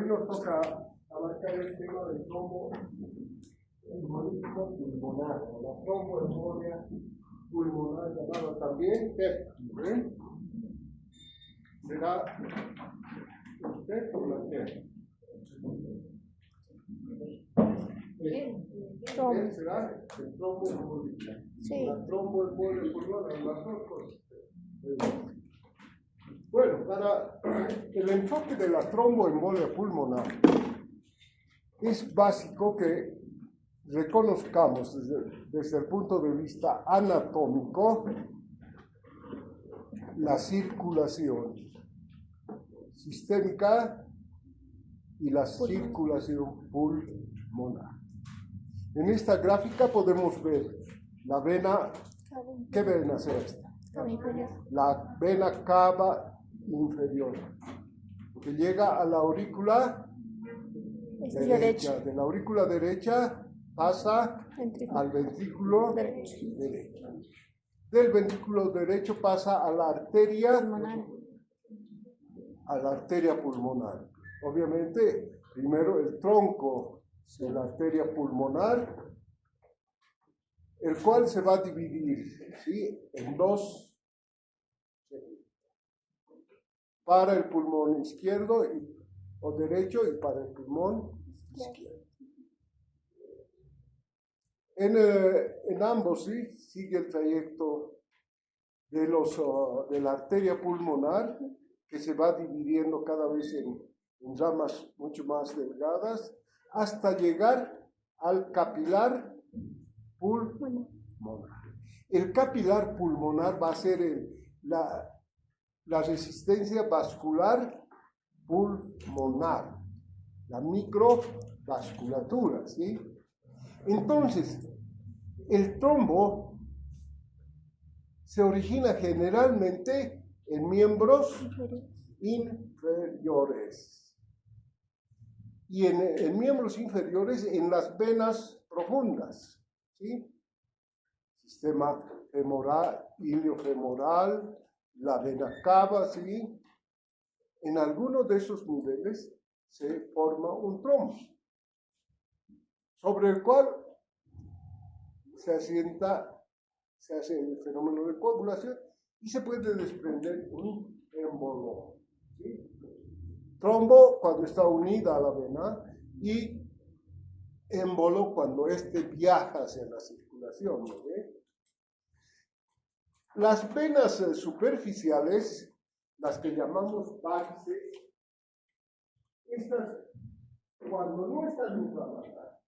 hoy nos toca abarcar el tema del trombo embolismo pulmonar, o la tromboembolia pulmonar llamada también TEP. ¿Será el TEP o la TEP? ¿Será el tromboembolia? Sí. La tromboembolia pulmonar, las dos cosas. Bueno, para el enfoque de la tromboembolia pulmonar es básico que reconozcamos desde el punto de vista anatómico la circulación sistémica y la circulación pulmonar. En esta gráfica podemos ver la vena. ¿Qué vena será esta? La vena cava inferior, que llega a la aurícula derecha. De la aurícula derecha pasa al ventrículo derecho. Del ventrículo derecho pasa a la arteria pulmonar. Obviamente, primero el tronco de la arteria pulmonar, el cual se va a dividir, ¿sí?, en dos, para el pulmón izquierdo o derecho y para el pulmón izquierdo. En ambos, ¿sí?, sigue el trayecto de la arteria pulmonar, que se va dividiendo cada vez en ramas mucho más delgadas, hasta llegar al capilar pulmonar. El capilar pulmonar va a ser la resistencia vascular pulmonar, la microvasculatura, ¿sí? Entonces, el trombo se origina generalmente en miembros inferiores y en miembros inferiores en las venas profundas, ¿sí? Sistema femoral, iliofemoral, la vena cava, ¿sí? En algunos de esos niveles se forma un trombo, sobre el cual se hace el fenómeno de coagulación y se puede desprender un émbolo, ¿sí? Trombo cuando está unida a la vena y émbolo cuando éste viaja hacia la circulación, ¿no ve? Las venas superficiales, las que llamamos varices, estas, cuando no están inflamadas,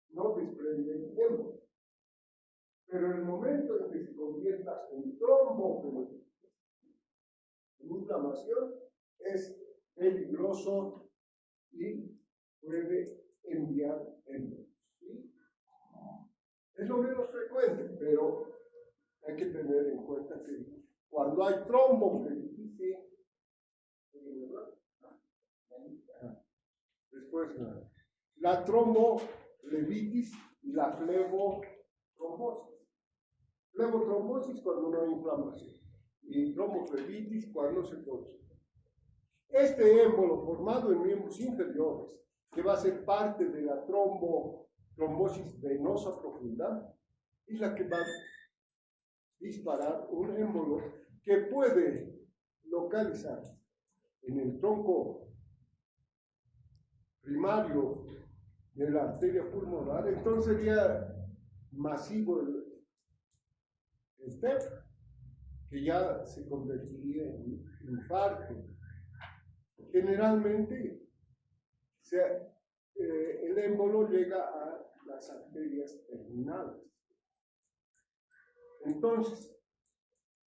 no desprenden émbolo. Pero en el momento en que se convierta en trombo, en inflamación, es peligroso y puede enviar émbolos, ¿sí? Es lo menos frecuente, pero hay que tener en cuenta que cuando hay tromboflebitis, después la tromboflebitis y la flebotrombosis. Flebotrombosis cuando no hay inflamación y tromboflebitis cuando se produce. Este émbolo formado en miembros inferiores, que va a ser parte de la trombosis venosa profunda, es la que va a disparar un émbolo que puede localizar en el tronco primario de la arteria pulmonar. Entonces sería masivo el TEP, que ya se convertiría en infarto. Generalmente el émbolo llega a las arterias terminales. Entonces,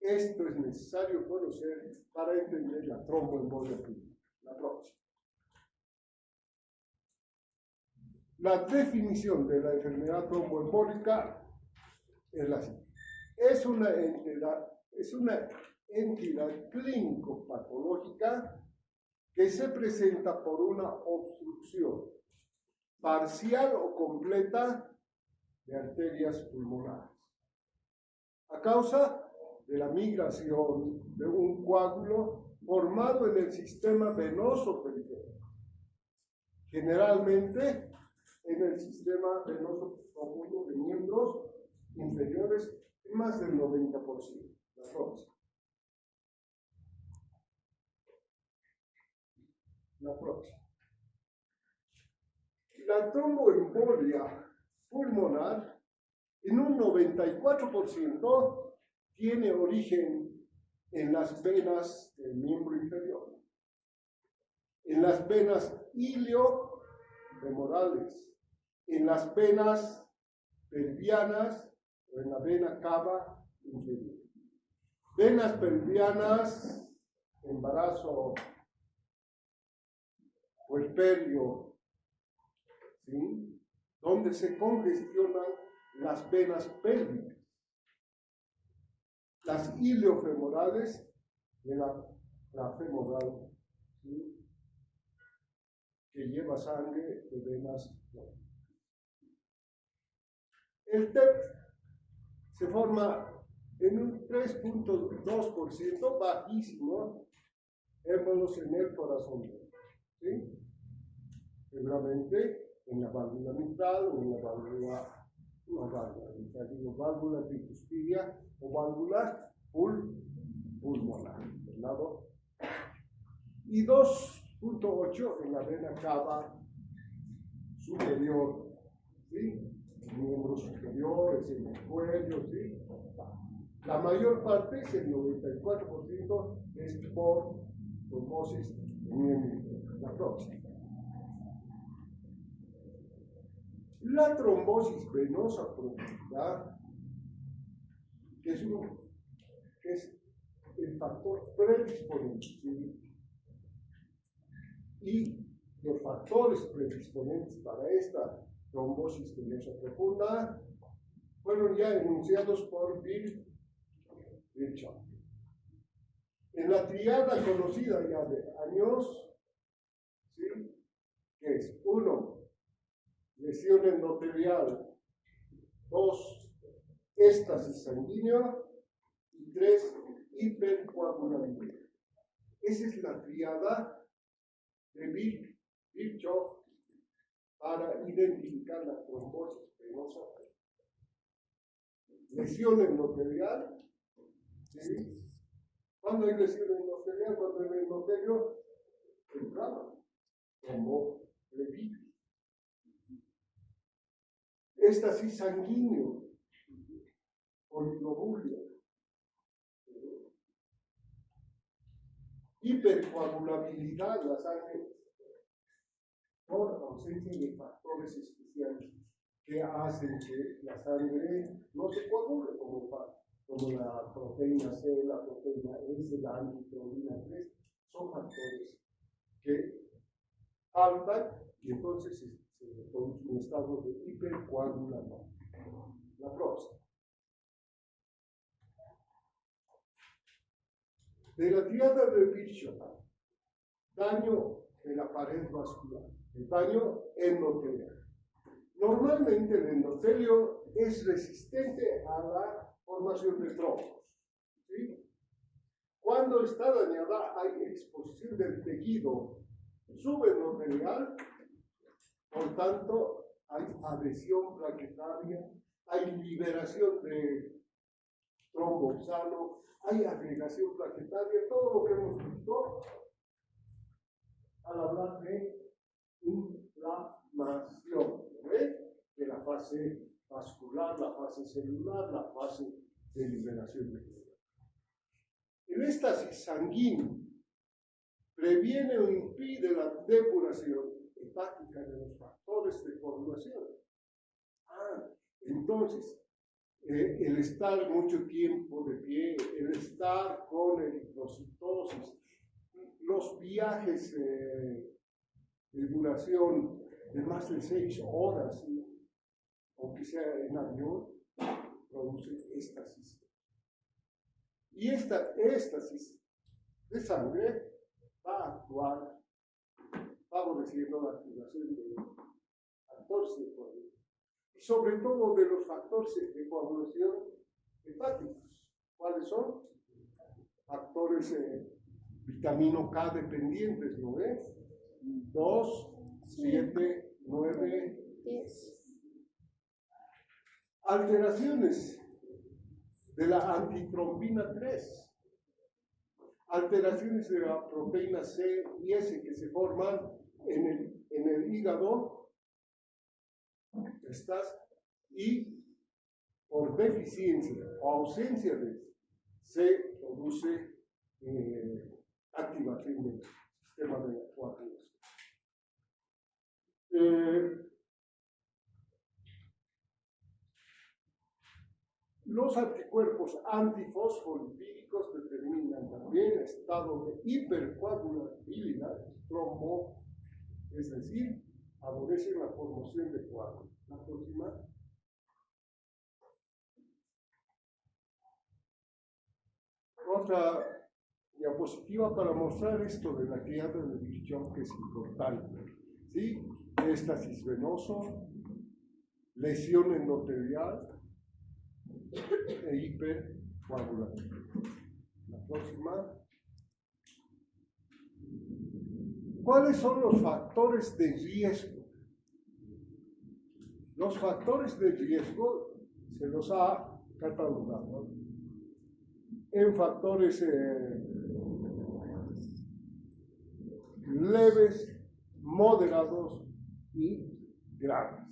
esto es necesario conocer para entender la tromboembolia pulmonar. La próxima. La definición de la enfermedad tromboembólica es la siguiente. Es una entidad clínico-patológica que se presenta por una obstrucción parcial o completa de arterias pulmonares, a causa de la migración de un coágulo formado en el sistema venoso periférico. generalmente en el sistema venoso profundo de miembros inferiores, más del 90%. La próxima. La próxima. La tromboembolia pulmonar en un 94% tiene origen en las venas del miembro inferior, en las venas iliofemorales, en las venas pelvianas o en la vena cava inferior. Venas pelvianas, embarazo puerperio, ¿sí? Donde se congestionan las venas pélvicas. Las iliofemorales de la femoral, ¿sí? Que lleva sangre de venas. El TEP se forma en un 3.2%, bajísimo, émbolos en el corazón, ¿sí? Seguramente en la válvula mitral o en la válvula, válvula tricuspidia o válvula pulmonar, del lado. Y 2.8 en la vena cava superior, ¿sí? Miembros superiores, en el cuello, ¿sí? La mayor parte, el 94%, es por trombosis en miembro. La próxima. La trombosis venosa profunda, que es el factor predisponente, ¿sí? Y los factores predisponentes para esta trombosis venosa profunda fueron ya enunciados por Virchow. En la triada conocida ya de años, ¿sí? Que es 1, lesión endotelial, 2, éstasis sanguínea y 3, hipercoagulabilidad. Esa es la triada de Virchow para identificar la trombosis venosa. Lesión endotelial, ¿sí? ¿Cuándo hay lesión endotelial? Cuando el endotelio se inflama, tromboflebitis. Éstasis sanguíneo, poliglobulia. Hipercoagulabilidad, la sangre, por ausencia de factores especiales que hacen que la sangre no se coagule como la proteína C, la proteína S, la antiproteína 3, son factores que faltan y entonces se produce un estado de hipercoagulación. La próxima. De la triada de Virchow, daño de la pared vascular, el daño endotelial. Normalmente el endotelio es resistente a la formación de trombos, ¿sí? Cuando está dañada hay exposición del tejido subendotelial, por tanto hay adhesión plaquetaria, hay liberación de trombo sano, hay agregación plaquetaria, todo lo que hemos visto al hablar de inflamación, ¿ve? De la fase vascular, la fase celular, la fase de liberación de fluido. El éstasis sanguíneo previene o impide la depuración hepática de los factores de coagulación. Entonces, el estar mucho tiempo de pie, el estar con eritrocitosis, los viajes de duración de más de 6 horas, aunque sea en avión, produce éstasis. Y esta éstasis de sangre va a actuar favoreciendo la activación de factores de coagulación. Y sobre todo de los factores de coagulación hepáticos. ¿Cuáles son? Factores vitamina K dependientes, ¿no ves? 2, 7, 9, 10. Alteraciones de la antitrombina 3. Alteraciones de la proteína C y S que se forman en el hígado. Y por deficiencia o ausencia de se produce activación del sistema de la coagulación. Los anticuerpos antifosfolipídicos determinan también estado de hipercoagulabilidad, trombo, es decir, favorecen la formación de coágulos. La próxima. Otra diapositiva para mostrar esto de la criada de Virchow, que es importante. ¿Sí? Éstasis venoso, lesión endotelial e hipercoagulación. La próxima. ¿Cuáles son los factores de riesgo? Los factores de riesgo se los ha catalogado en factores leves, moderados y graves.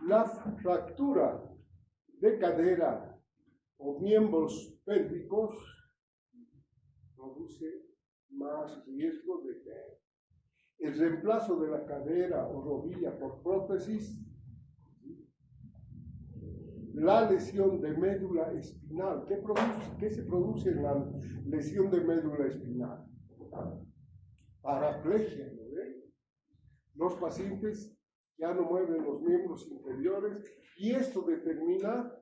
La fractura de cadera o miembros pélvicos produce más riesgo de TEA. El reemplazo de la cadera o rodilla por prótesis, la lesión de médula espinal. ¿Qué se produce en la lesión de médula espinal? Paraplegia, ¿no ven? Los pacientes ya no mueven los miembros inferiores y esto determina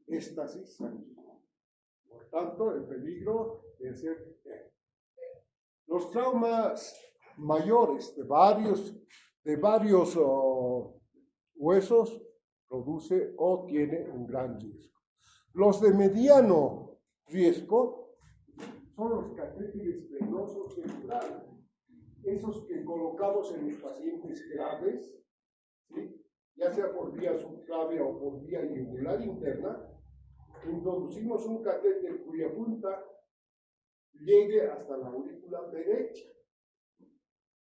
éstasis sanguínea. Por tanto, el peligro de ser los traumas mayores de varios huesos produce o tiene un gran riesgo. Los de mediano riesgo son los catéteres venosos centrales, esos que colocamos en los pacientes graves, ¿sí? Ya sea por vía subclavia o por vía yugular interna. Introducimos un catéter cuya punta llegue hasta la aurícula derecha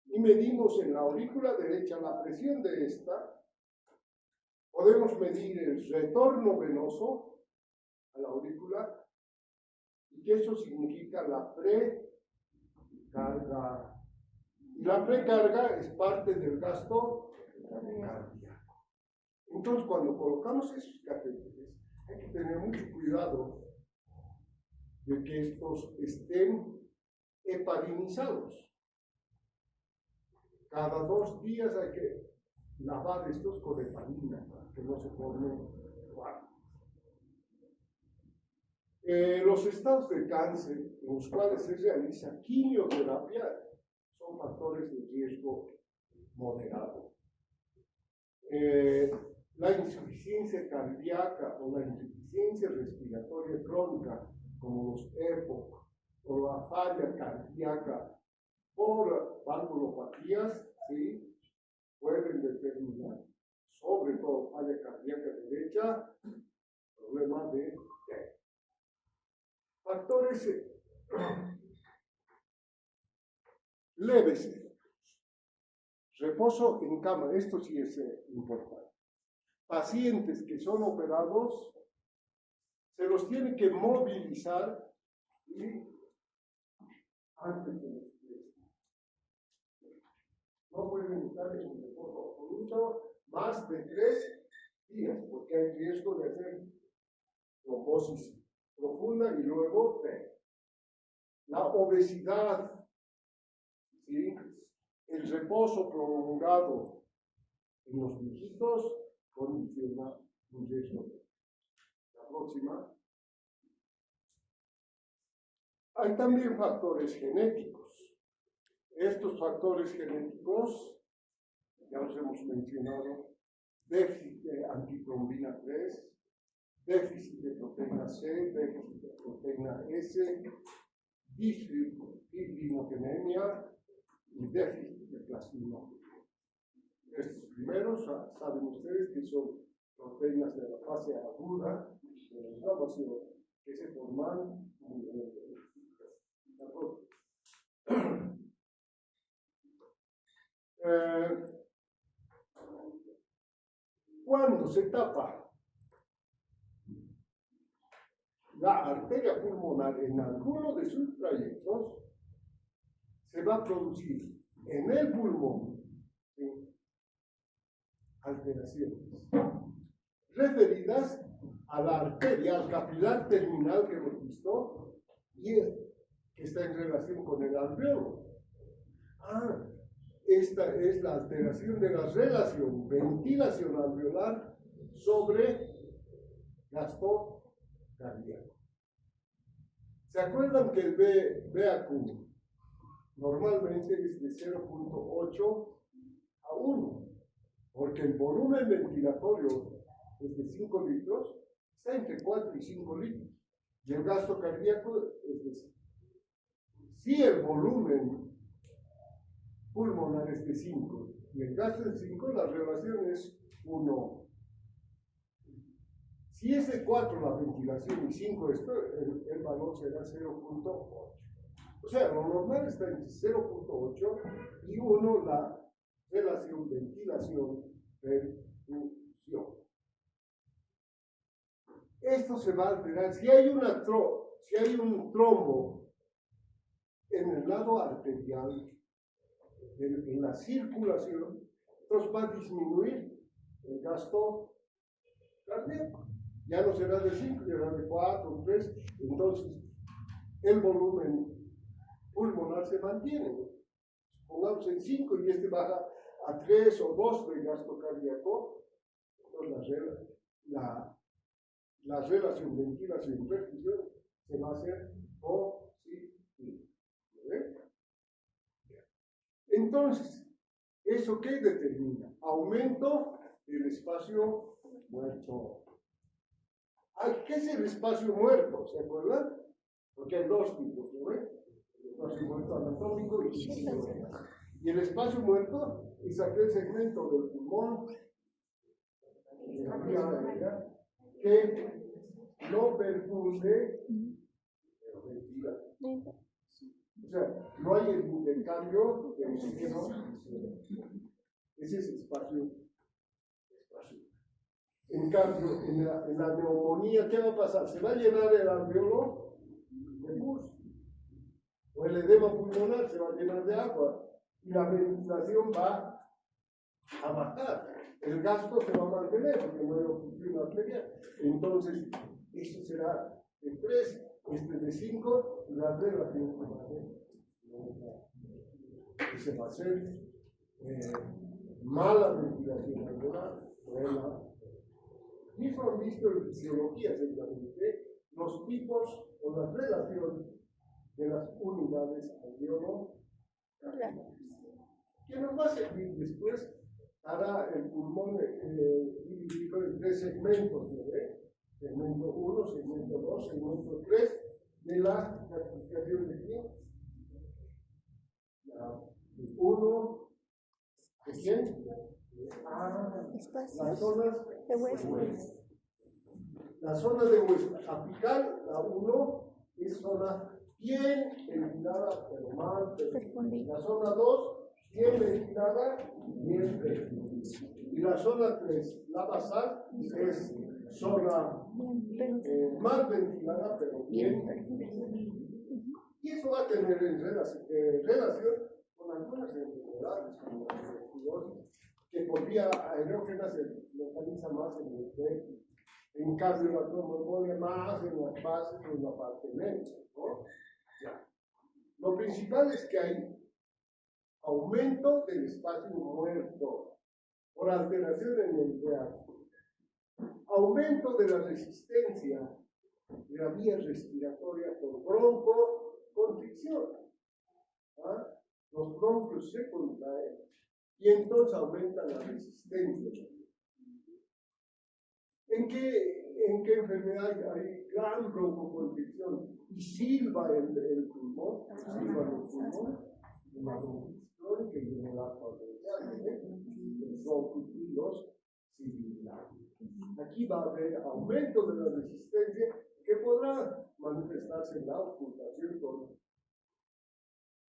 y medimos en la aurícula derecha la presión de esta. Podemos medir el retorno venoso a la aurícula y que eso significa la precarga. Y la precarga es parte del gasto cardíaco. Entonces, cuando colocamos esos catéteres, hay que tener mucho cuidado de que estos estén heparinizados. Cada 2 días hay que lavar estos con heparina para que no se formen coágulos. Los estados de cáncer en los cuales se realiza quimioterapia son factores de riesgo moderado. La insuficiencia cardíaca o la insuficiencia respiratoria crónica, como los EPOC, o la falla cardíaca por valvulopatías, ¿sí? Pueden determinar, sobre todo falla cardíaca derecha, problema de TEA. Factores leves. Reposo en cama, esto sí es importante. Pacientes que son operados, se los tiene que movilizar y antes de no pueden estar en reposo absoluto más de 3 días, porque hay riesgo de hacer trombosis profunda y luego TEA. La obesidad, ¿sí? El reposo prolongado en los viejitos condiciona un riesgo. La próxima. Hay también factores genéticos. Estos factores genéticos, ya los hemos mencionado, déficit de antitrombina 3, déficit de proteína C, déficit de proteína S, dislipidemia y déficit de plasminógeno. Estos primeros saben ustedes que son proteínas de la fase aguda de la inflamación que se forman cuando se tapa la arteria pulmonar en alguno de sus trayectos, se va a producir en el pulmón, ¿sí?, alteraciones referidas a la arteria, al capilar terminal que hemos visto, y que está en relación con el alveolo. Esta es la alteración de la relación ventilación alveolar sobre gasto cardíaco. ¿Se acuerdan que el VAQ normalmente es de 0.8 a 1? Porque el volumen ventilatorio es de 5 litros, está entre 4 y 5 litros. Y el gasto cardíaco es de 5. Si el volumen pulmonar es de 5 y el gasto es 5, la relación es 1. Si es de 4 la ventilación y 5 esto, el valor será 0.8. O sea, lo normal está entre 0.8 y 1 la relación ventilación-perfusión. Esto se va a alterar. Si hay un trombo en el lado arterial, en la circulación, entonces va a disminuir el gasto cardíaco. Ya no será de 5, será de 4, 3. Entonces, el volumen pulmonar se mantiene. Pongamos en 5 y este baja a 3 o 2 de gasto cardíaco. Entonces, la relación ventilación-perfusión se va a hacer positiva. Entonces, ¿eso qué determina? Aumento del espacio muerto. ¿Qué es el espacio muerto? ¿Se acuerdan? Porque hay dos tipos, ¿no? El espacio muerto anatómico y fisiológico. Y el espacio muerto es aquel segmento del pulmón de la vía aérea que no perfunde, pero ventila. O sea, no hay el intercambio de oxígeno. Ese es espacio. En cambio, en la neumonía, ¿qué va a pasar? Se va a llenar el alveolo de pus. O el edema pulmonar se va a llenar de agua. Y la ventilación va a bajar. El gasto se va a mantener porque no hay obstrucción arterial. Entonces, esto será de 3, de 5, y la relación se va a hacer. Y se va a hacer mala ventilación alveolar, buena. Mismo han visto en fisiología, seguramente, los tipos o la relación de las unidades alveolo, que nos va a servir después para el pulmón dividido en 3 segmentos, ¿no? Segmento 1, segmento 2, segmento 3 de la clasificación de quién. 1, ¿de quién? Las zonas de hueso. La zona de hueso apical, la 1, es zona bien ventilada, pero mal perfundida. La zona 2, bien ventilada, bien perfundida. Y la zona 3, la basal, es zona mal ventilada, pero bien perfundida. Y eso va a tener relación con algunas enfermedades, como la tuberculosis, que por vía aerógena se localiza más en el pecho. En cambio, la tromboembolia más en las bases o en la parte media, ¿no? Ya. Lo principal es que hay aumento del espacio muerto por alteración en el pH, aumento de la resistencia de la vía respiratoria por broncoconstricción. Los bronquios se contraen y entonces aumenta la resistencia. ¿En qué enfermedad hay gran broncoconstricción? Y silba el pulmón, silba el pulmón, aquí va a haber aumento de la resistencia que podrá manifestarse en la ocultación total.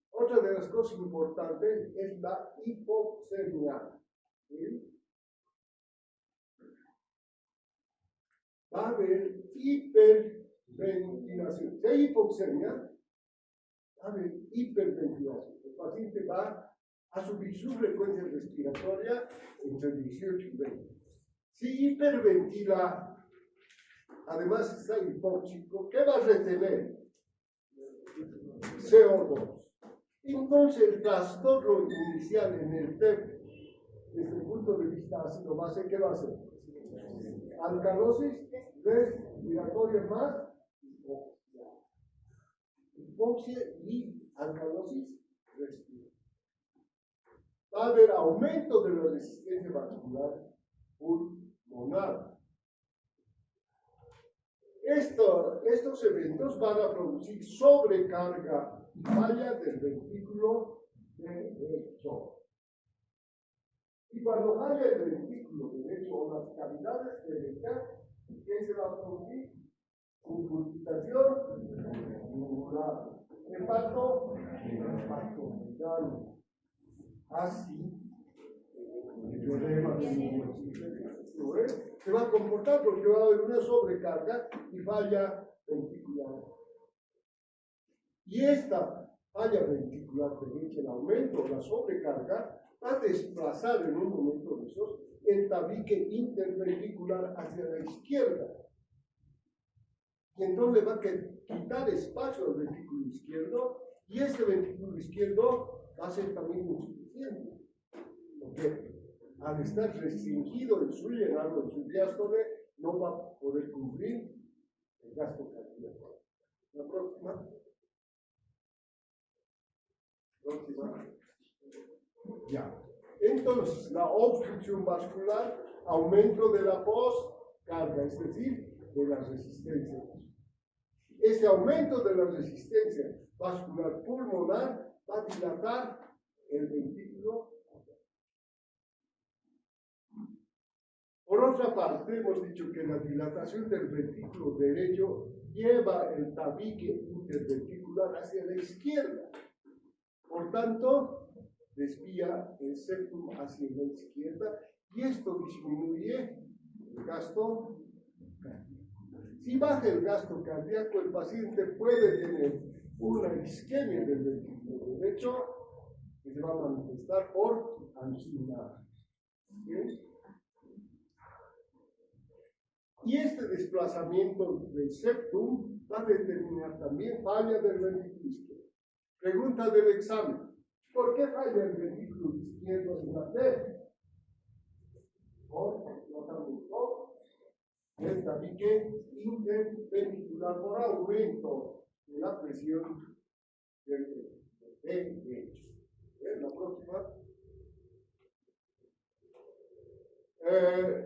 Otra de las cosas importantes es la hipoxemia. ¿Sí? Va a haber hiperventilación. Si hay hipoxemia, va a haber hiperventilación. El paciente va a subir su frecuencia respiratoria entre 18 y 20. Si hiperventila, además está hipóxico, ¿qué va a retener? CO2. Entonces el trastorno inicial en el TEP, desde el punto de vista ácido base, ¿qué va a hacer? Alcalosis respiratoria más hipoxia y alcalosis respiratoria. Va a haber aumento de la resistencia vascular pulmonar. Estos eventos van a producir sobrecarga y falla del ventrículo derecho. Y cuando falla el ventrículo derecho o las cavidades derechas, ¿qué se va a producir? Incurgitación pulmonar. Hepato renal. Así, el problema se va a comportar porque va a haber una sobrecarga y falla ventricular. Y esta falla ventricular derecha, el aumento, la sobrecarga, va a desplazar en un momento de esos el tabique interventricular hacia la izquierda. Y entonces va a quitar espacio al ventrículo izquierdo y ese ventrículo izquierdo va a ser también insuficiente. Porque al estar restringido en su llenado, en su diástole, no va a poder cubrir el gasto cardíaco. La próxima. Ya. Entonces, la obstrucción vascular, aumento de la postcarga, es decir, de la resistencia. Este aumento de la resistencia vascular pulmonar va a dilatar el ventrículo. Por otra parte, hemos dicho que la dilatación del ventrículo derecho lleva el tabique interventricular hacia la izquierda. Por tanto, desvía el septum hacia la izquierda y esto disminuye el gasto cardíaco. Si baja el gasto cardíaco, el paciente puede tener una isquemia del ventrículo derecho que se va a manifestar por angina. ¿Sí? Y este desplazamiento del septum va a determinar también falla del ventrículo izquierdo. Pregunta del examen. ¿Por qué falla el ventrículo izquierdo en la T? Por el tabique interventricular por aumento de la presión del derecho. La próxima.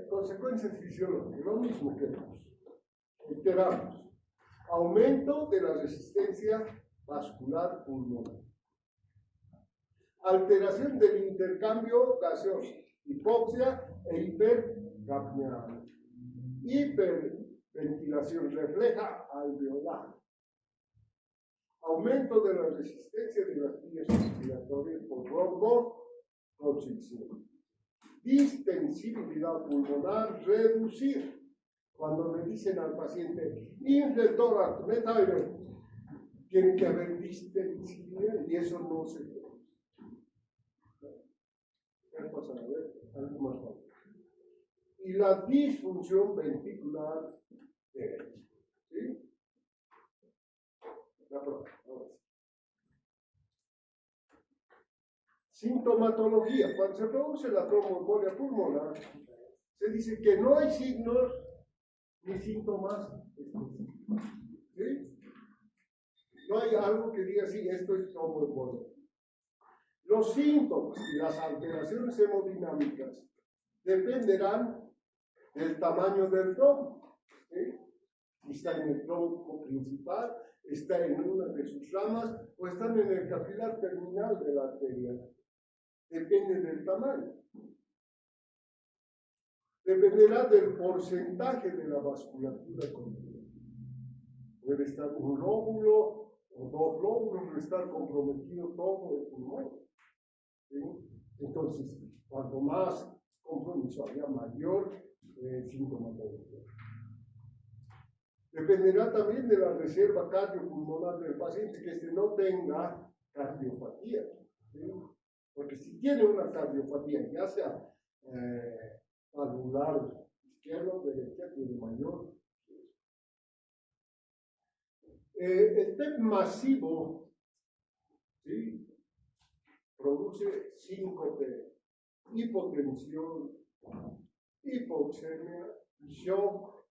Consecuencias fisiológicas, lo mismo que vemos. Reiteramos. Aumento de la resistencia vascular pulmonar. Alteración del intercambio gaseoso, hipoxia e hipercapnia. Hiperventilación refleja alveolar. Aumento de la resistencia de las vías respiratorias por broncoconstricción. Distensibilidad pulmonar reducida. Cuando le dicen al paciente, infle el tórax, meta aire, tiene que haber distensibilidad y eso no se puede. Y la disfunción ventricular derecha. ¿Sí? La próxima. Sintomatología. Cuando se produce la tromboembolia pulmonar, se dice que no hay signos ni síntomas específicos. ¿Sí? No hay algo que diga, sí, esto es tromboembolia. Los síntomas y las alteraciones hemodinámicas dependerán del tamaño del trombo. ¿Sí? Si está en el tronco principal, está en una de sus ramas o están en el capilar terminal de la arteria. Depende del tamaño. dependerá del porcentaje de la vasculatura continua. Puede estar un lóbulo o dos lóbulos, estar comprometido todo el pulmón. ¿Sí? Entonces, cuanto más compromiso haya, mayor sintomatología. Dependerá también de la reserva cardiopulmonar del paciente, que no tenga cardiopatía. ¿Sí? Porque si tiene una cardiopatía, ya sea valvular izquierda o derecha, tiene mayor. El TEP masivo, ¿sí?, produce síncope, hipotensión, hipoxemia, shock.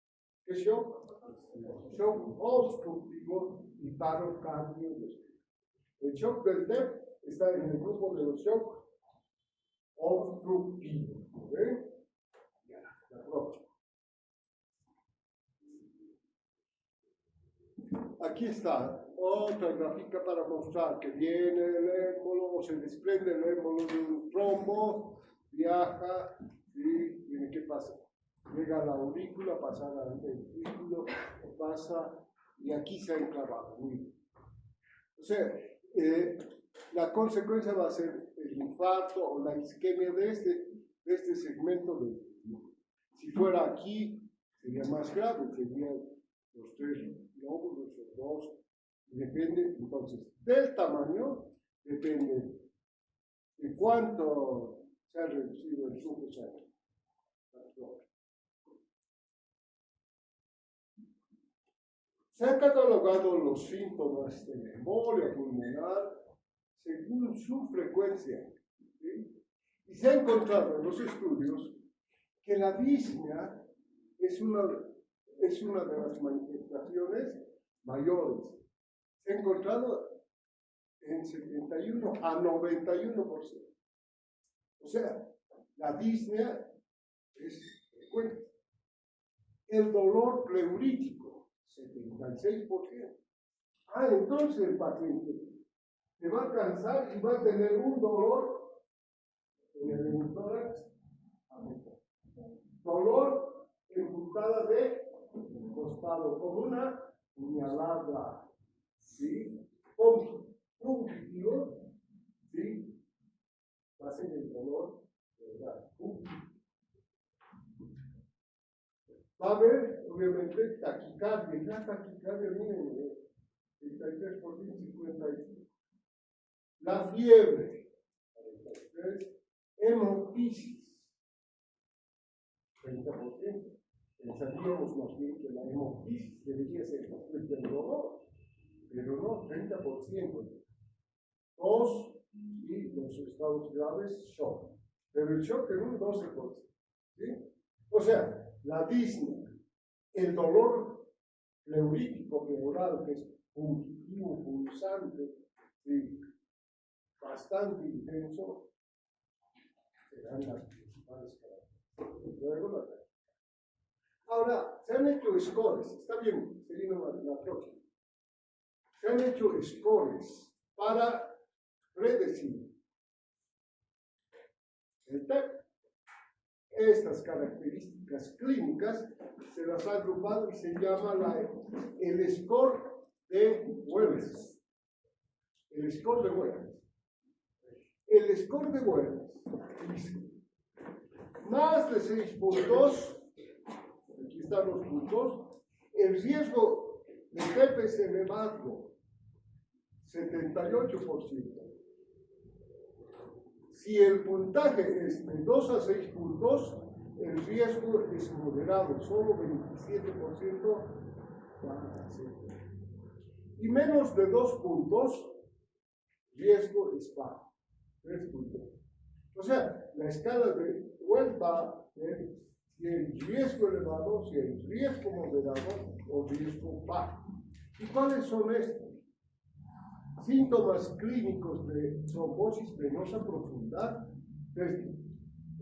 ¿Qué shock? Shock obstructivo y paro cardiovascular. El shock del TEP está en el grupo de los shock obstructivos. ¿Ven? La próxima. Aquí está otra gráfica para mostrar que viene el émbolo, se desprende el émbolo de un trombo, viaja y tiene que pasar. Llega a la aurícula, pasa al ventrículo, pasa y aquí se ha enclavado. O sea, la consecuencia va a ser el infarto o la isquemia de este segmento del ventrículo. Si fuera aquí, sería más grave, sería los tres lóbulos o dos, depende entonces del tamaño, depende de cuánto se ha reducido el flujo sanguíneo. Se han catalogado los síntomas de la embolia pulmonar según su frecuencia, ¿sí? Y se ha encontrado en los estudios que la disnea es una de las manifestaciones mayores. Se ha encontrado en 71 a 91%. O sea, la disnea es frecuente. El dolor pleurítico, 76%. Entonces el paciente se va a cansar y va a tener un dolor en el hemistórax, dolor en puntada de costado, como una puñalada, ¿sí? Fungitivo, ¿sí? Va a ser el dolor, ¿verdad? Va a haber, obviamente, taquicardia. La taquicardia, miren, 33%, 55%. La fiebre, 43%. Hemoptisis, 30%. Pensaríamos más bien que la hemoptisis debería ser después del dolor, pero no, 30%. Tos y los estados graves, shock. Pero el shock en un 12%. ¿Sí? O sea, la disnea, el dolor pleurítico pleural, que es fungitivo, pulsante, ¿sí?, bastante intenso, serán las principales características. Luego ahora, se han hecho scores, está bien, sería la próxima. Se han hecho scores para predecir el TEP. Estas características clínicas se las ha agrupado y se llama el score de Wellens. El score de Wellens. El score de Wellens dice más de 6 puntos, aquí están los puntos, el riesgo de TEP es elevado, 78%. Si el puntaje es de 2 a 6 puntos, el riesgo es moderado, solo 27% van a ser. Y menos de 2 puntos, riesgo es bajo, 3 puntos. O sea, la escala de vuelta es si hay riesgo elevado, si hay riesgo moderado o riesgo bajo. ¿Y cuáles son estos? Síntomas clínicos de trombosis venosa profunda,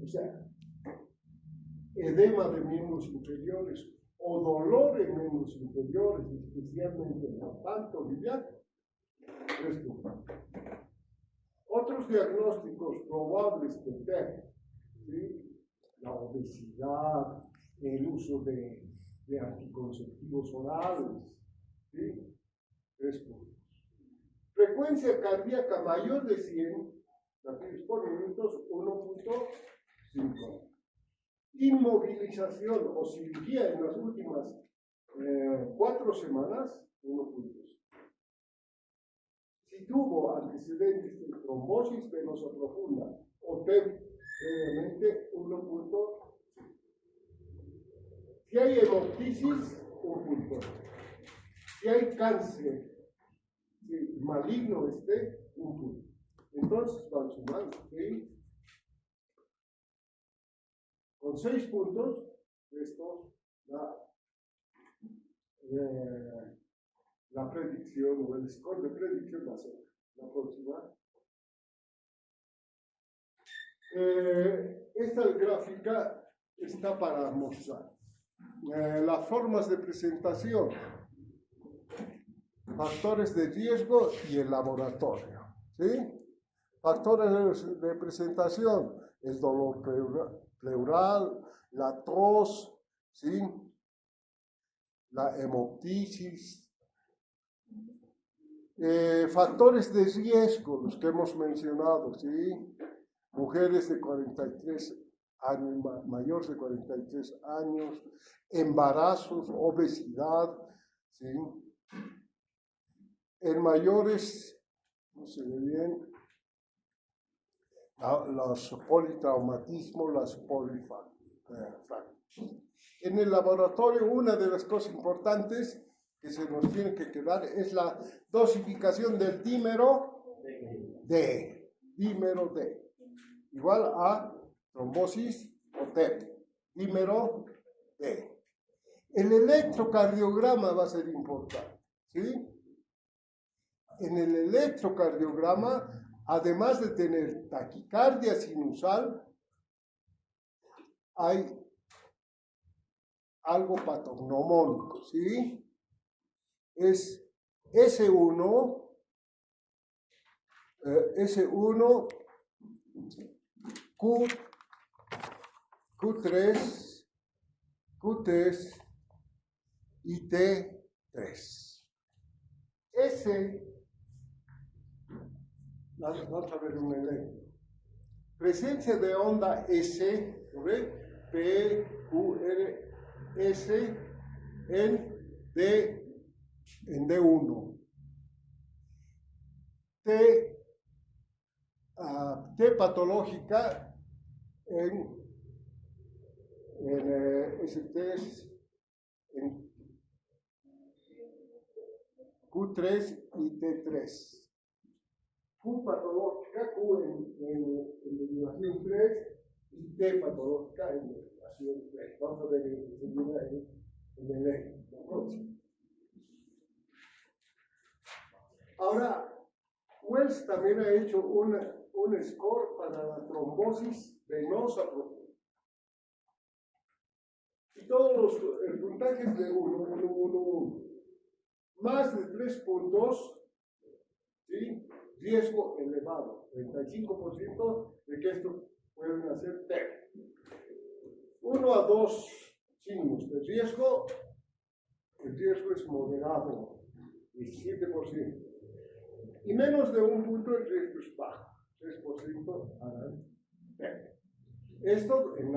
o sea, edema de miembros inferiores o dolor en miembros inferiores, especialmente en la pantorrilla. Otros diagnósticos probables de TEP, ¿sí? la obesidad, el uso de anticonceptivos orales, ¿sí? 3 puntos. Frecuencia cardíaca mayor de 100 latidos por minuto, 1.5. Inmovilización o cirugía en las últimas 4 semanas, 1.5. Si tuvo antecedentes de trombosis venosa profunda o TEP previamente, 1.5. Si hay hemoptisis, 1 punto. Si hay cáncer maligno, 1 punto. Entonces van sumando, ¿sí? Con 6 puntos, esto da la predicción o el score de predicción va a ser la próxima. Esta gráfica está para mostrar las formas de presentación, factores de riesgo y el laboratorio, ¿sí? Factores de presentación, el dolor pleural, la tos, ¿sí? La hemoptisis. Factores de riesgo, los que hemos mencionado, ¿sí? Mujeres de 43 años, mayores de 43 años, embarazos, obesidad, ¿sí? En mayores, no se ve bien, los politraumatismos, las polifracturas. En el laboratorio, una de las cosas importantes que se nos tiene que quedar es la dosificación del dímero D. Dímero D. Igual a trombosis o TEP. Dímero D. El electrocardiograma va a ser importante, ¿sí? En el electrocardiograma, además de tener taquicardia sinusal, hay algo patognomónico, ¿sí? Es S1, Q3 y T3. Vamos a ver un ejemplo. Presencia de onda S, ¿lo ven? P, Q, R, S en D1. T patológica en ST en Q3 y T3. Q patológica, Q en derivación 3 y T patológica en derivación 3. Vamos a ver en el ejemplo. Ahora, Wells también ha hecho un score para la trombosis venosa profunda. Y todos los puntajes de 1. Más de 3 puntos, ¿sí? Riesgo elevado, 35% de que esto pueden hacer TEP. 1 a 2 signos de riesgo, el riesgo es moderado, 17%. Y menos de 1 punto el riesgo es bajo, 3% harán TEP. Esto en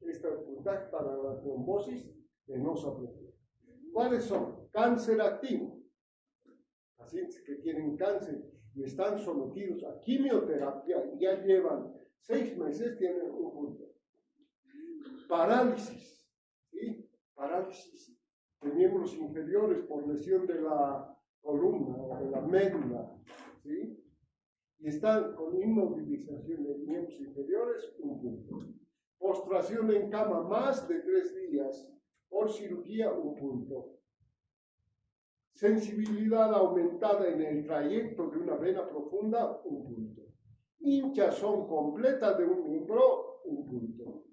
este puntaje para la trombosis venosa profunda. ¿Cuáles son? Cáncer activo. Pacientes que tienen cáncer y están sometidos a quimioterapia y ya llevan 6 meses, tienen 1 punto. Parálisis, ¿sí? Parálisis de miembros inferiores por lesión de la columna o de la médula, ¿sí? Y están con inmovilización de miembros inferiores, 1 punto. Postración en cama más de 3 días por cirugía, 1 punto. Sensibilidad aumentada en el trayecto de una vena profunda, 1 punto. Hinchazón completa de un miembro, 1 punto.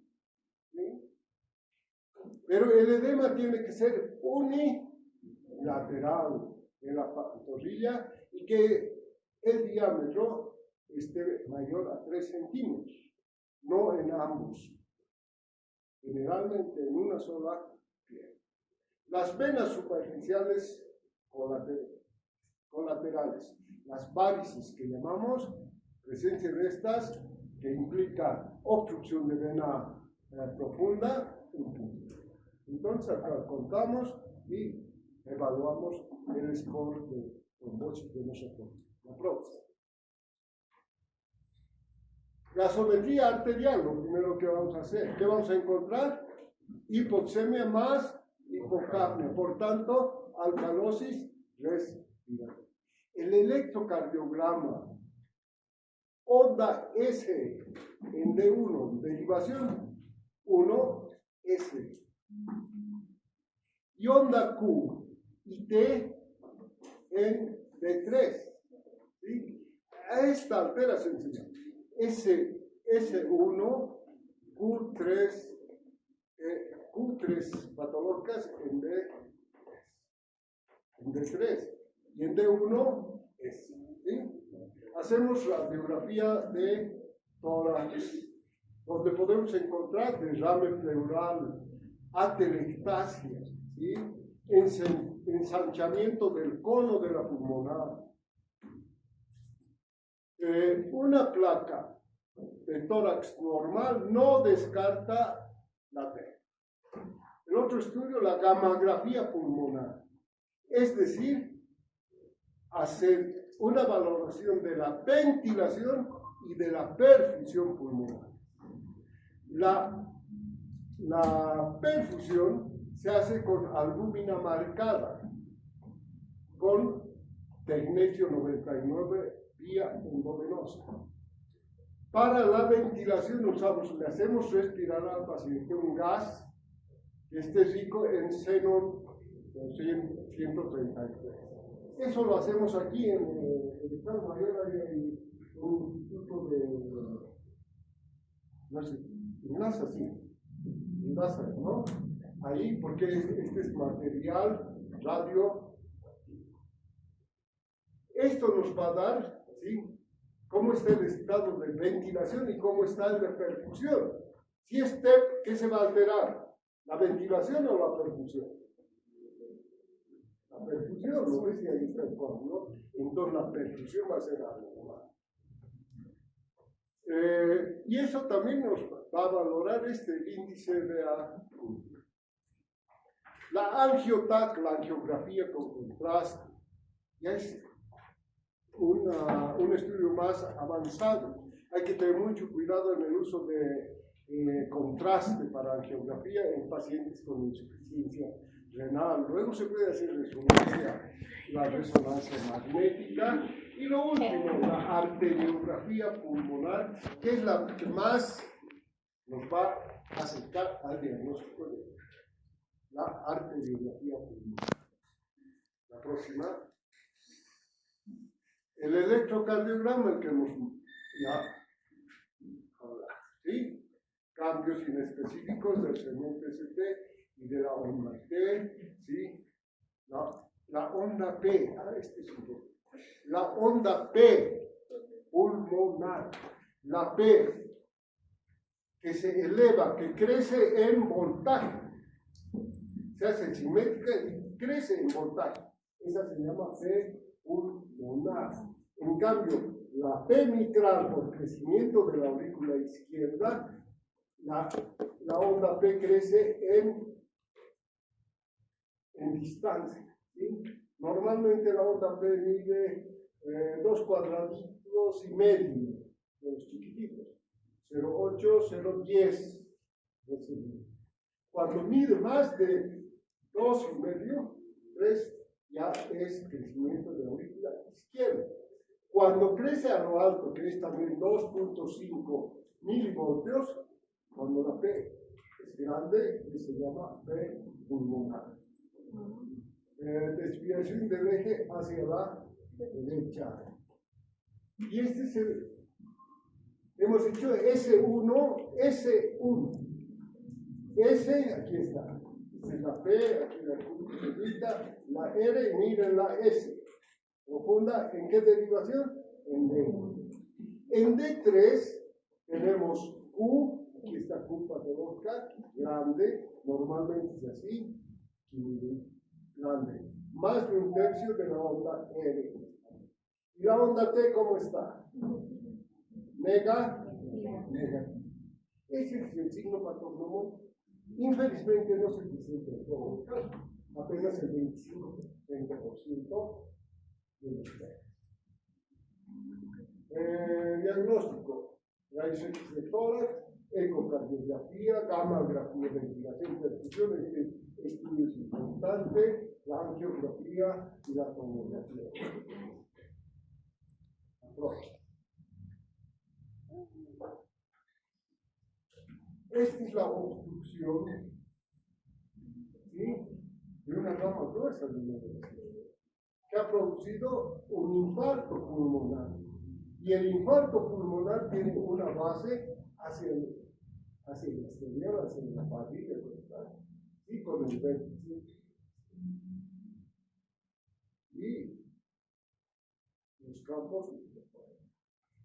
¿Sí? Pero el edema tiene que ser unilateral en la pantorrilla y que el diámetro esté mayor a 3 centímetros, no en ambos. generalmente en una sola pierna. Las venas superficiales colaterales, las varices que llamamos, presencia de estas que implica obstrucción de vena profunda, un punto. Entonces acá contamos y evaluamos el score de trombosis venosa profunda. La próxima. Gasometría arterial, lo primero que vamos a hacer. ¿Qué vamos a encontrar? Hipoxemia más hipocapnia, por tanto, alcalosis respiratoria. El electrocardiograma, onda S en D1, derivación 1S. Y onda Q y T en D3. ¿Sí? A esta alteración se llama S1, Q3 patológicas en D3 y en D1 S. ¿Sí? Hacemos radiografía de tórax, donde podemos encontrar derrame pleural, atelectasia, ¿sí? Ensanchamiento del cono de la pulmonar. Una placa de tórax normal no descarta la T. El otro estudio, la gammagrafía pulmonar, es decir, hacer una valoración de la ventilación y de la perfusión pulmonar. La perfusión se hace con albúmina marcada, con tecnecio 99 vía endovenosa. Para la ventilación le hacemos respirar al paciente un gas que esté rico en xenón 133. Eso lo hacemos aquí en el Estado Mayor, hay un tipo de, no sé, NASA, sí, NASA, ¿no? Ahí, porque este es material radio. Esto nos va a dar, ¿sí?, cómo está el estado de ventilación y cómo está el de perfusión. Si es TEP, ¿qué se va a alterar? ¿La ventilación o la perfusión? La perfusión, ¿no ves? Y ahí está el coágulo. Entonces la perfusión va a ser algo. Y eso también nos va a valorar el índice de AQ. La angiotac, la angiografía con contraste, ya es un estudio más avanzado. Hay que tener mucho cuidado en el uso de contraste para angiografía en pacientes con insuficiencia renal. Luego se puede hacer la resonancia magnética. Y lo último, la arteriografía pulmonar, que es la que más nos va a acercar al diagnóstico de la arteriografía pulmonar. La próxima. El electrocardiograma, el que hemos ya hablado, ¿sí? Cambios inespecíficos del segmento ST y de la onda T, ¿sí? La onda P, este es un la onda P pulmonar, la P que se eleva, que crece en voltaje, se hace simétrica y crece en voltaje. Esa se llama P pulmonar. En cambio, la P mitral, por crecimiento de la aurícula izquierda, la onda P crece en distancia, ¿sí? Normalmente la onda P mide 2 cuadraditos y medio de los chiquititos, 0,8, 0,10. Cuando mide más de 2 y medio, 3, ya es crecimiento de la aurícula izquierda. Cuando crece a lo alto, que es también 2.5 milivoltios, cuando la P es grande, se llama P pulmonar. Desviación del eje hacia la derecha. Y este es hemos hecho S1, S1. S, aquí está. Esta es la P, aquí la Q, la R, miren la S. Profunda, ¿en qué derivación? En D. En D3 tenemos Q, aquí esta Q patológica grande, normalmente es así, grande, más de 1/3 de la onda R. ¿Y la onda T cómo está? Negativa. Ese es el signo patognomónico. Infelizmente no se presenta en todo el caso, apenas el 25-30% de los casos. Diagnóstico: rayos X de tórax, ecocardiografía, gamografía, ventilación, perfusión. Este estudio es importante, la angiografía y la tomografía. Esta es la obstrucción, ¿sí?, de una rama gruesa de una vena, que ha producido un infarto pulmonar. Y el infarto pulmonar tiene una base hacia el exterior, hacia la barriga, y con el vértice. Y los campos.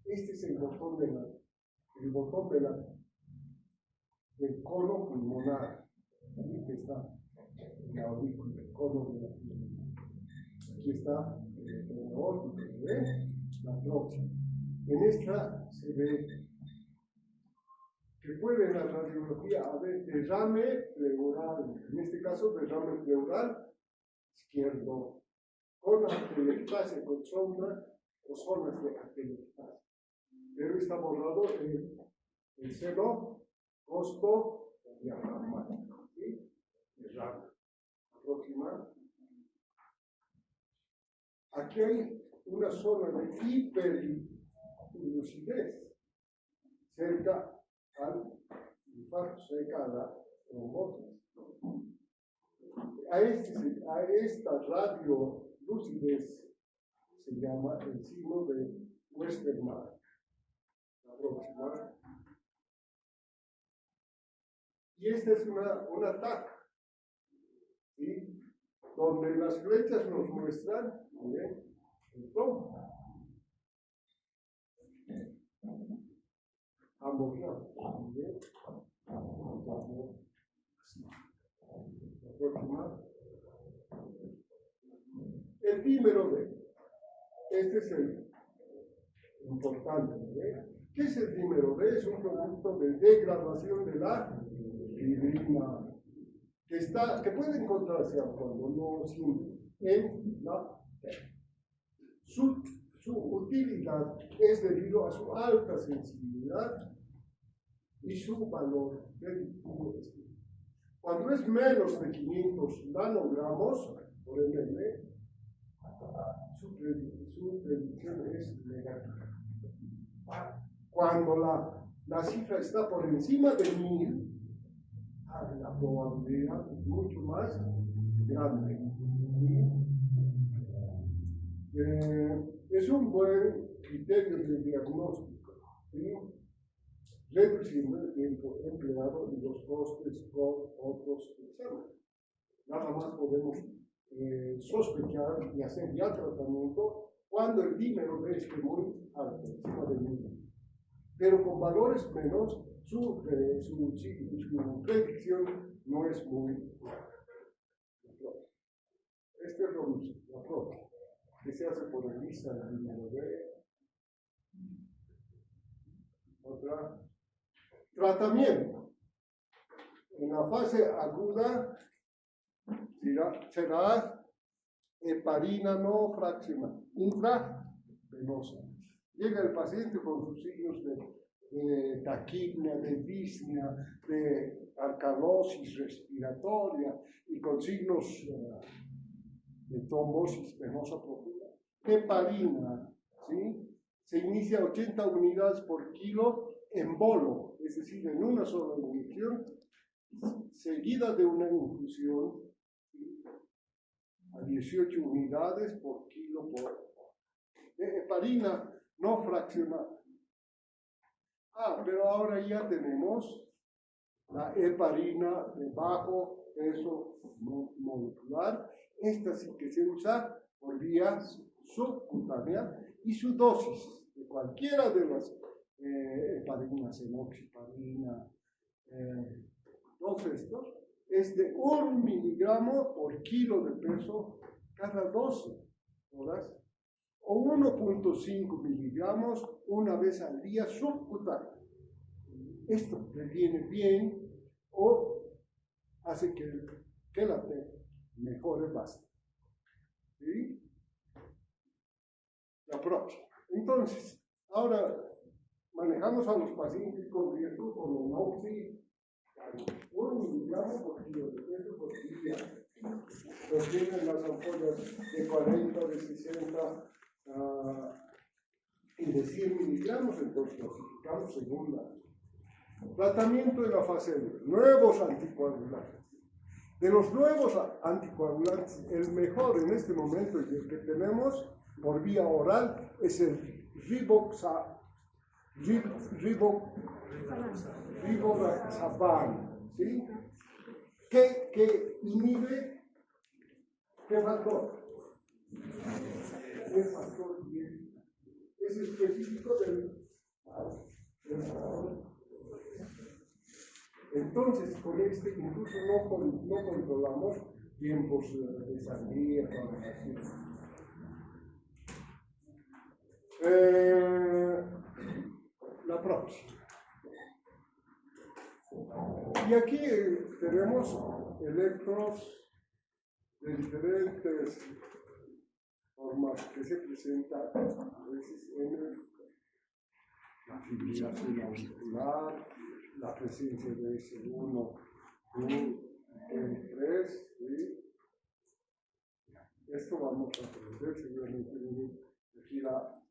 Este es el botón del cono pulmonar, que está en la aurícula, el cono de la pulmonar. Aquí está el aórtico, ¿se ve? La próxima. En esta se ve que puede en la radiografía haber derrame pleural, en este caso derrame pleural izquierdo, con atelectasia, con sombra o zonas de atelectasia. Pero está borrado el seno costo diafragmático, ¿sí? Derrame. La próxima. Aquí hay una zona de hiperlucidez cerca al infarto, cerca a la trombosis. A esta radiolucidez se llama el signo de Westermarck. La próxima. Y esta es una TAC, ¿sí?, donde las flechas nos muestran, ¿bien?, el trombo. Ambos lados. ¿Bien? La próxima. El dímero D. Este es el importante. ¿Bien? ¿Qué es el dímero D? Es un producto de degradación de la fibrina que puede encontrarse cuando no simple en la T. Su utilidad es debido a su alta sensibilidad y su valor predictivo. Cuando es menos de 500 nanogramos por ml, su predicción es negativa. Cuando la cifra está por encima de 1000, la probabilidad es mucho más grande. Es un buen criterio de diagnóstico, ¿sí?, reduciendo el tiempo empleado y los costes con otros exámenes. Nada más podemos sospechar y hacer ya tratamiento cuando el dímero D esté muy alto, encima de 1000. Pero con valores menos, su predicción no es muy clara. Este es la prueba que se hace por el lista del dímero D. Otra. Tratamiento. En la fase aguda será heparina no fraccionada, intravenosa. Llega el paciente con sus signos de taquipnea, de disnea, de alcalosis respiratoria y con signos de trombosis venosa profunda. Heparina, ¿sí?, se inicia 80 unidades por kilo en bolo, es decir, en una sola inyección, seguida de una infusión, ¿sí?, a 18 unidades por kilo por hora. Heparina no fraccionada. Pero ahora ya tenemos la heparina de bajo peso molecular. Esta sí que se usa por vía subcutánea y su dosis de cualquiera de las heparinas, enoxaparina, todos estos, es de 1 miligramo por kilo de peso cada 12 horas, o 1.5 miligramos una vez al día subcutáneo. Esto previene bien o hace que la T mejore bastante. ¿Sí? La próxima. Entonces, ahora manejamos a los pacientes con riesgo con el NOXI, 1 miligramo por kilo de peso por día. Los tienen las ampollas de 40, de 60 y de 100 miligramos, entonces clasificamos según la. Tratamiento de la fase 1. Nuevos anticoagulantes. De los nuevos anticoagulantes, el mejor en este momento y el que tenemos por vía oral es el rivaroxaban, ¿sí? Que inhibe ¿qué factor? El factor 10. Es específico del. Entonces, con este incluso no controlamos tiempos de sangría, la próxima. Y aquí tenemos electros de diferentes formas que se presentan a veces en la fibrilación auricular, la presencia de S1, N3, ¿sí? Esto vamos a aprender seguramente aquí la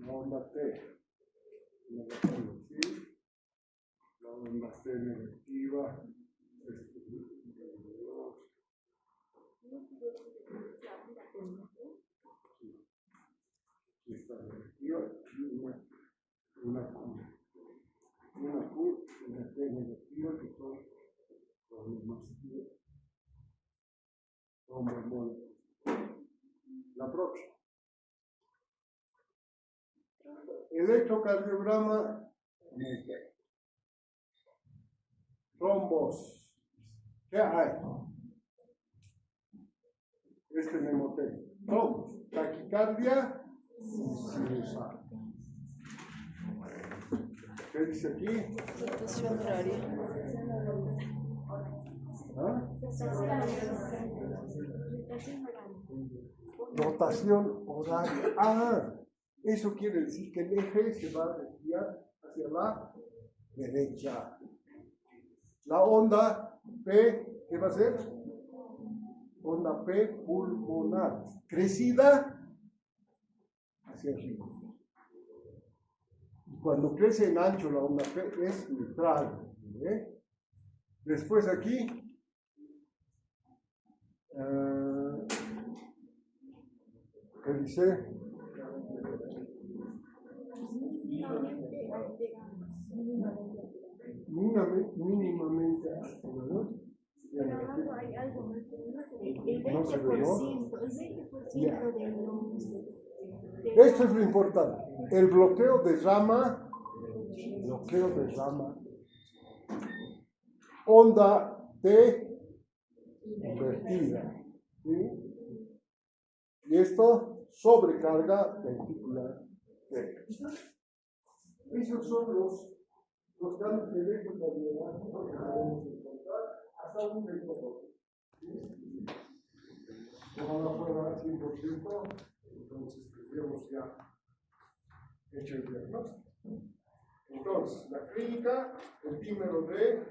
onda T, ¿sí? La onda T negativa, esta negativa, una Q, una T negativa, que son problemas la próxima. Electrocardiograma, trombos. ¿Qué hay? Este mnemotecnia. Trombos, taquicardia sinusal. ¿Qué dice aquí? Rotación horaria. ¿Ah? Rotación horaria. Ah, eso quiere decir que el eje se va a desviar hacia la derecha. La onda P, ¿qué va a ser? Onda P pulmonar. Crecida hacia arriba. Cuando crece en ancho la onda P es neutral. Después aquí, ¿qué dice? Mínimamente activa, ¿no? Hay algo más. El 20% de los. Esto es lo importante. El bloqueo de rama, onda T invertida, ¿sí? Y esto sobrecarga ventricular. Esos son los cambios electrocardiográficos que podemos encontrar hasta un método. Ojalá fuera al 100%, entonces tendríamos ya hecho el diagnóstico. Entonces, la clínica, el dímero de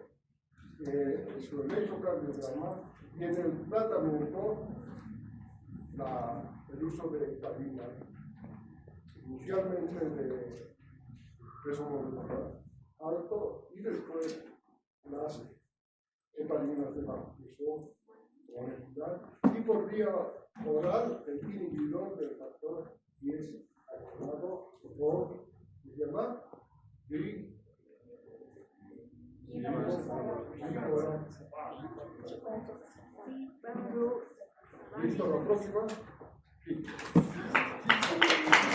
su electrocardiograma y en el tratamiento el uso de heparina, inicialmente de peso molecular alto y después las heparinas de bajo peso molecular y por vía oral el inhibidor del factor 10 activado por ¿se llama? ¿Listo la próxima? Sí.